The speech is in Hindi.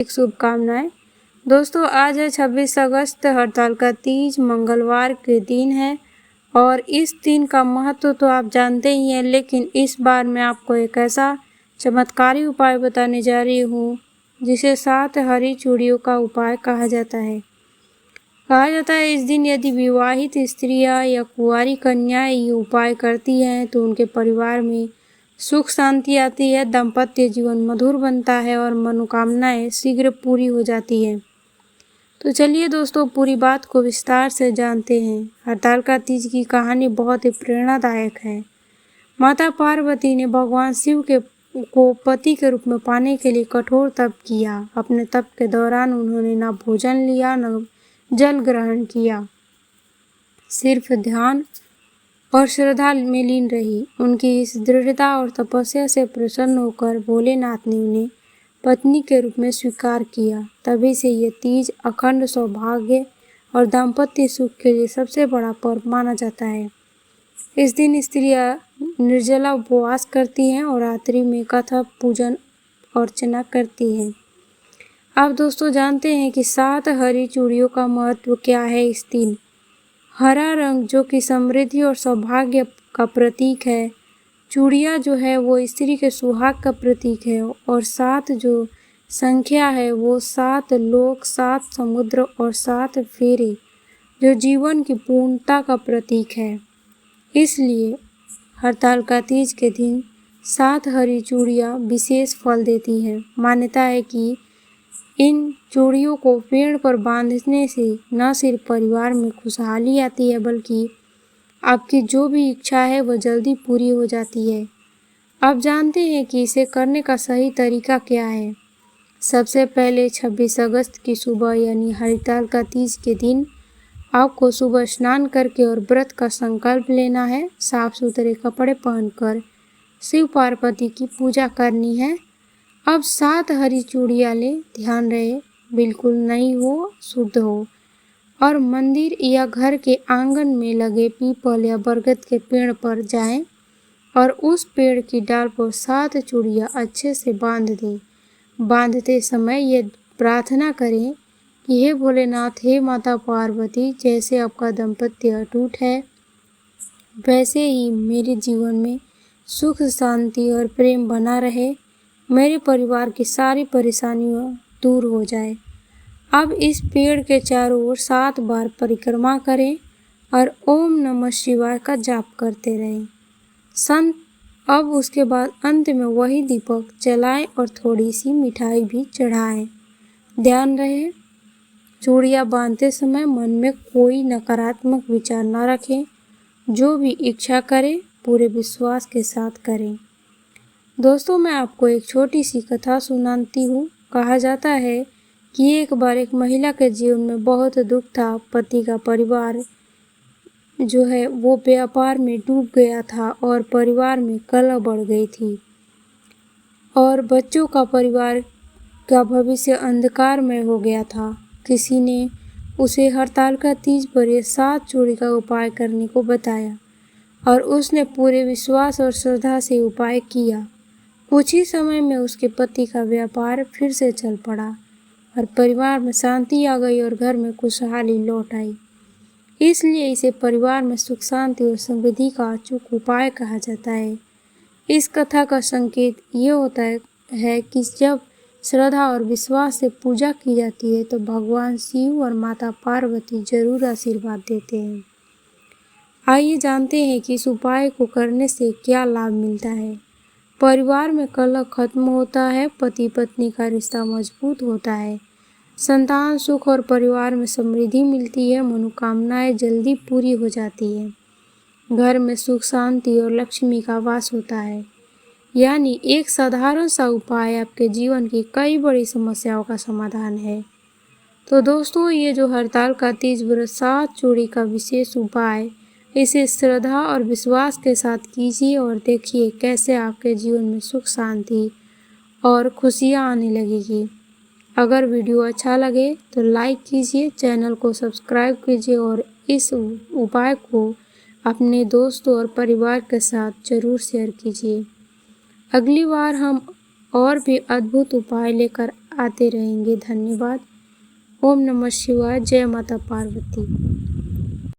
शुभकामनाएं। दोस्तों, आज है 26 अगस्त, हड़ताल का तीज, मंगलवार के दिन है और इस दिन का महत्व तो आप जानते ही हैं, लेकिन इस बार मैं आपको एक ऐसा चमत्कारी उपाय बताने जा रही हूँ जिसे 7 हरी चूड़ियों का उपाय कहा जाता है। इस दिन यदि विवाहित स्त्रियां या कुंवारी कन्याएं ये उपाय करती हैं तो उनके परिवार में सुख शांति आती है, दाम्पत्य जीवन मधुर बनता है और मनोकामनाएं शीघ्र पूरी हो जाती हैं। तो चलिए दोस्तों, पूरी बात को विस्तार से जानते हैं। हड़ताल का तीज की कहानी बहुत ही प्रेरणादायक है। माता पार्वती ने भगवान शिव को पति के रूप में पाने के लिए कठोर तप किया। अपने तप के दौरान उन्होंने न भोजन लिया, न जल ग्रहण किया, सिर्फ ध्यान और श्रद्धा में लीन रही। उनकी इस दृढ़ता और तपस्या से प्रसन्न होकर भोलेनाथ ने उन्हें पत्नी के रूप में स्वीकार किया। तभी से ये तीज अखंड सौभाग्य और दाम्पत्य सुख के लिए सबसे बड़ा पर्व माना जाता है। इस दिन स्त्रियां निर्जला उपवास करती हैं और रात्रि में कथा पूजन अर्चना करती हैं। आप दोस्तों जानते हैं कि 7 हरी चूड़ियों का महत्व क्या है इस दिन। हरा रंग जो कि समृद्धि और सौभाग्य का प्रतीक है। चूड़ियाँ जो है वो स्त्री के सुहाग का प्रतीक है और 7 जो संख्या है वो 7 लोक, 7 समुद्र और 7 फेरे जो जीवन की पूर्णता का प्रतीक है। इसलिए हड़ताल का तीज के दिन 7 हरी चूड़ियाँ विशेष फल देती हैं। मान्यता है कि इन चूड़ियों को पेड़ पर बांधने से न सिर्फ परिवार में खुशहाली आती है, बल्कि आपकी जो भी इच्छा है वह जल्दी पूरी हो जाती है। आप जानते हैं कि इसे करने का सही तरीका क्या है। सबसे पहले 26 अगस्त की सुबह यानी हड़ताल का तीज के दिन आपको सुबह स्नान करके और व्रत का संकल्प लेना है। साफ सुथरे कपड़े पहनकर शिव पार्वती की पूजा करनी है। अब 7 हरी चूड़ियाँ लें, ध्यान रहे बिल्कुल नई हो, शुद्ध हो, और मंदिर या घर के आंगन में लगे पीपल या बरगद के पेड़ पर जाएं और उस पेड़ की डाल पर 7 चूड़ियाँ अच्छे से बांध दें। बांधते समय ये प्रार्थना करें कि हे भोलेनाथ, हे माता पार्वती, जैसे आपका दाम्पत्य अटूट है वैसे ही मेरे जीवन में सुख शांति और प्रेम बना रहे, मेरे परिवार की सारी परेशानियाँ दूर हो जाए। अब इस पेड़ के चारों ओर 7 बार परिक्रमा करें और ओम नमः शिवाय का जाप करते रहें। अब उसके बाद अंत में वही दीपक जलाएं और थोड़ी सी मिठाई भी चढ़ाएं। ध्यान रहे चूड़ियाँ बांधते समय मन में कोई नकारात्मक विचार न रखें। जो भी इच्छा करें पूरे विश्वास के साथ करें। दोस्तों, मैं आपको एक छोटी सी कथा सुनाती हूँ। कहा जाता है कि एक बार एक महिला के जीवन में बहुत दुख था। पति का परिवार जो है वो व्यापार में डूब गया था और परिवार में कलह बढ़ गई थी और बच्चों का परिवार का भविष्य अंधकार में हो गया था। किसी ने उसे हड़ताल का तीज पर यह 7 चूड़ी का उपाय करने को बताया और उसने पूरे विश्वास और श्रद्धा से उपाय किया। कुछ ही समय में उसके पति का व्यापार फिर से चल पड़ा और परिवार में शांति आ गई और घर में खुशहाली लौट आई। इसलिए इसे परिवार में सुख शांति और समृद्धि का अचूक उपाय कहा जाता है। इस कथा का संकेत ये होता है कि जब श्रद्धा और विश्वास से पूजा की जाती है तो भगवान शिव और माता पार्वती जरूर आशीर्वाद देते हैं। आइए जानते हैं कि इस उपाय को करने से क्या लाभ मिलता है। परिवार में कलह खत्म होता है, पति पत्नी का रिश्ता मजबूत होता है, संतान सुख और परिवार में समृद्धि मिलती है, मनोकामनाएं जल्दी पूरी हो जाती है, घर में सुख शांति और लक्ष्मी का वास होता है। यानी एक साधारण सा उपाय आपके जीवन की कई बड़ी समस्याओं का समाधान है। तो दोस्तों, ये जो हड़ताल का तीज व्रत 7 चूड़ी का विशेष उपाय, इसे श्रद्धा और विश्वास के साथ कीजिए और देखिए कैसे आपके जीवन में सुख शांति और खुशियाँ आने लगेगी। अगर वीडियो अच्छा लगे तो लाइक कीजिए, चैनल को सब्सक्राइब कीजिए और इस उपाय को अपने दोस्तों और परिवार के साथ जरूर शेयर कीजिए। अगली बार हम और भी अद्भुत उपाय लेकर आते रहेंगे। धन्यवाद। ओम नमः शिवाय। जय माता पार्वती।